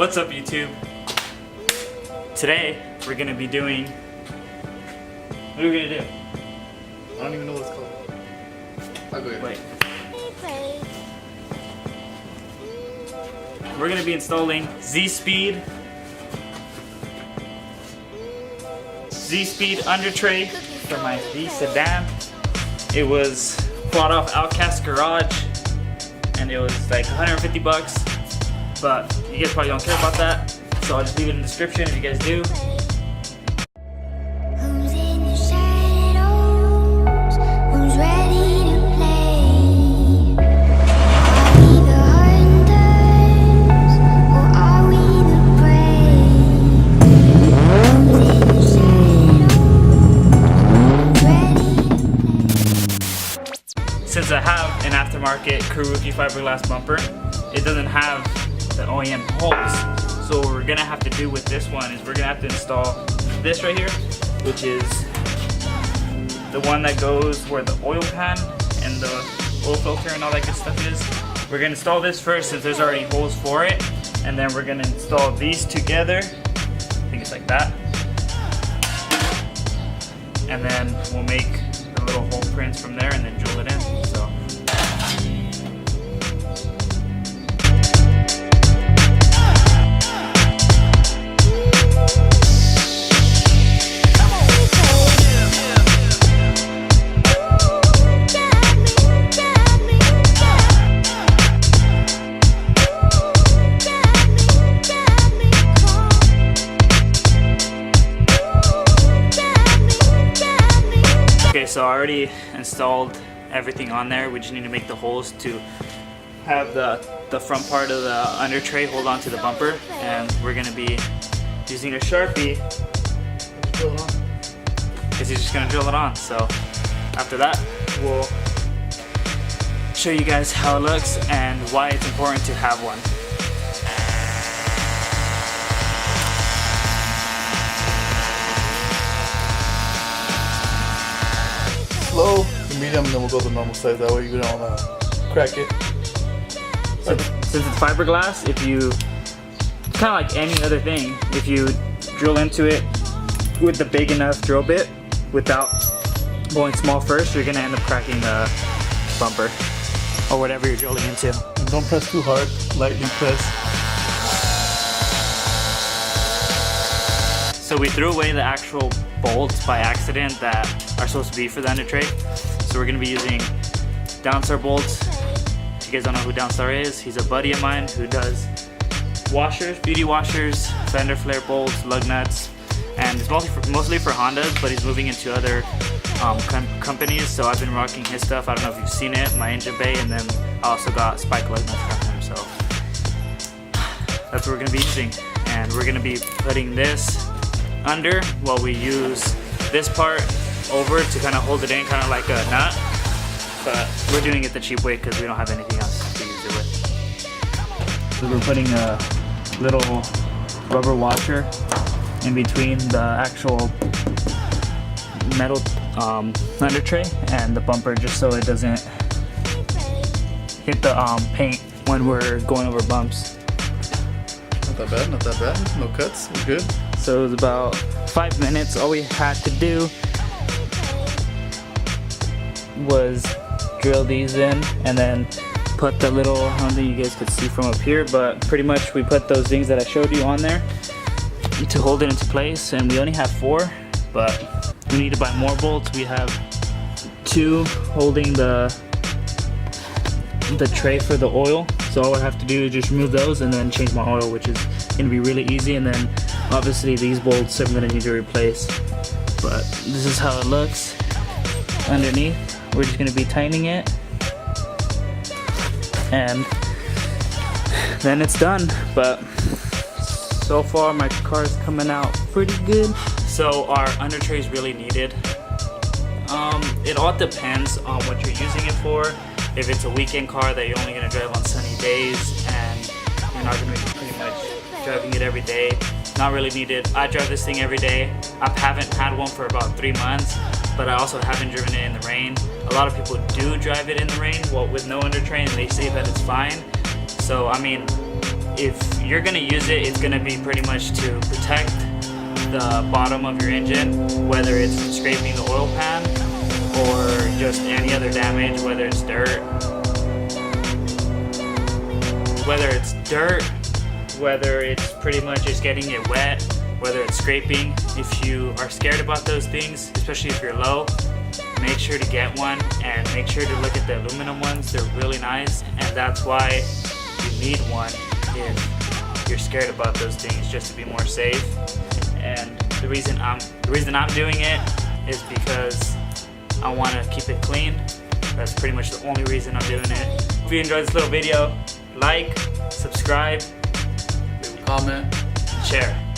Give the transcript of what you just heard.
What's up, YouTube? Today we're gonna be doing. What are we gonna do? I don't even know what it's called. I'll go ahead. Wait. We're gonna be installing Z-Speed Undertray for my V sedan. It was bought off Outcast Garage, and it was like 150 bucks. But you guys probably don't care about that, so I'll just leave it in the description if you guys do. Who's in the shadows? Who's ready to play? Are we the hunters or are we the prey? Who's in the shadows? Who's ready to play? Since I have an aftermarket Kuruki fiberglass bumper, it doesn't have the OEM holes. So what we're gonna have to do with this one is we're gonna have to install this right here, which is the one that goes where the oil pan and the oil filter and all that good stuff is. We're gonna install this first since there's already holes for it, and then we're gonna install these together. I think it's like that. And then we'll make the little hole prints from there and then drill it in. So. Okay, so I already installed everything on there. We just need to make the holes to have the front part of the under tray hold on to the bumper, and we're gonna be using a Sharpie. Drill it on. Because he's just gonna drill it on. So after that, we'll show you guys how it looks and why it's important to have one. Low, the medium, and then we'll go to the normal size. That way you don't crack it. Since it's fiberglass, if you, it's kind of like any other thing, if you drill into it with the big enough drill bit without going small first, you're gonna end up cracking the bumper or whatever you're drilling into. And don't press too hard, lightly press. So we threw away the actual bolts by accident that are supposed to be for the under tray. So we're gonna be using Downstar bolts. If you guys don't know who Downstar is, he's a buddy of mine who does washers, beauty washers, fender flare bolts, lug nuts, and it's mostly for Hondas, but he's moving into other companies, so I've been rocking his stuff. I don't know if you've seen it, my engine bay, and then I also got spike lug nuts from him, so that's what we're gonna be using. And we're gonna be putting this under while we use this part over to kind of hold it in, kind of like a nut, but we're doing it the cheap way because we don't have anything else to use it with. So we're putting a little rubber washer in between the actual metal under tray and the bumper, just so it doesn't hit the paint when we're going over bumps. Not that bad, not that bad. No cuts, we're good. So it was about 5 minutes. All we had to do was drill these in and then put the little, I don't think you guys could see from up here, but pretty much we put those things that I showed you on there to hold it into place, and we only have 4, but we need to buy more bolts. We have 2 holding the tray for the oil, so all I have to do is just remove those and then change my oil, which is gonna be really easy. And then obviously these bolts I'm gonna need to replace, but this is how it looks underneath. We're just gonna be tightening it, and then it's done. But so far my car is coming out pretty good. So our under tray is really needed. It all depends on what you're using it for. If it's a weekend car that you're only gonna drive on sunny days and you're not gonna be pretty much driving it every day, not really needed. I drive this thing every day. I haven't had one for about 3 months, but I also haven't driven it in the rain. A lot of people do drive it in the rain, well, with no under tray, and they say that it's fine. So I mean, if you're gonna use it, it's gonna be pretty much to protect the bottom of your engine, whether it's from scraping the oil pan or just any other damage, whether it's dirt, whether it's pretty much just getting it wet, whether it's scraping. If you are scared about those things, especially if you're low, make sure to get one and make sure to look at the aluminum ones. They're really nice, and that's why you need one if you're scared about those things, just to be more safe. And the reason I'm doing it is because I want to keep it clean. That's pretty much the only reason I'm doing it. If you enjoyed this little video, like, subscribe, comment, share.